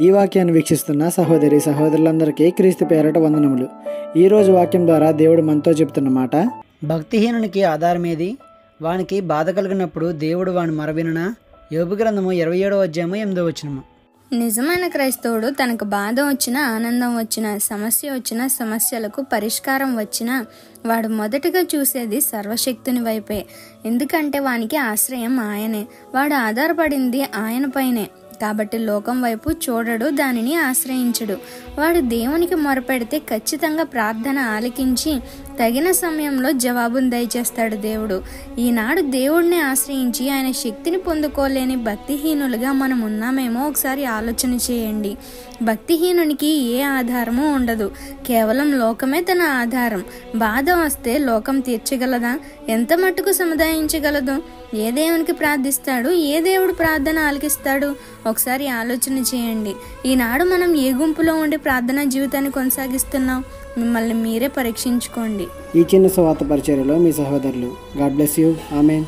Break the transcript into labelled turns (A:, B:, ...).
A: ఈ వాక్యాన్ని వీక్షిస్తున్న సహోదరి సహోదరులందరికీ క్రీస్తు పేరట వందనములు. ఈరోజు వాక్యం ద్వారా దేవుడు మనతో చెప్తున్న మాట,
B: భక్తిహీనునికి ఆధారమేది? వానికి బాధ కలిగినప్పుడు దేవుడు వాని మరవిననా? యోబు గ్రంథము 27వ అధ్యాయము 8వ వచనము.
C: నిజమైన క్రైస్తవుడు తనకు బాధ వచ్చినా, ఆనందం వచ్చినా, సమస్య వచ్చినా, సమస్యలకు పరిష్కారం వచ్చినా వాడు మొదటగా చూసేది సర్వశక్తుని వైపే. ఎందుకంటే వానికి ఆశ్రయం ఆయనే, వాడు ఆధారపడింది ఆయన పైనే. కాబట్టి లోకం వైపు చూడడు, దానిని ఆశ్రయించడు. వాడు దేవునికి మొరపెడితే ఖచ్చితంగా ప్రార్థన ఆలకించి తగిన సమయంలో జవాబును దయచేస్తాడు దేవుడు. ఈనాడు దేవుడిని ఆశ్రయించి ఆయన శక్తిని పొందుకోలేని భక్తిహీనులుగా మనం ఉన్నామేమో ఒకసారి ఆలోచన చేయండి. భక్తిహీనునికి ఏ ఆధారము ఉండదు, కేవలం లోకమే తన ఆధారం. బాధ వస్తే లోకం తీర్చగలదా? ఎంత మట్టుకు సముదాయించగలదు? ఏ దేవునికి ప్రార్థిస్తాడు? ఏ దేవుడు ప్రార్థన ఆలకిస్తాడు? ఒకసారి ఆలోచన చేయండి. ఈనాడు మనం ఏ గుంపులో ఉండి ప్రార్థనా జీవితాన్ని కొనసాగిస్తున్నాం? మిమ్మల్ని మీరే పరీక్షించుకోండి.
A: ఈ చిన్న సువార్త పరిచర్యలో మీ సహోదరులు. God bless you. ఆమేన్.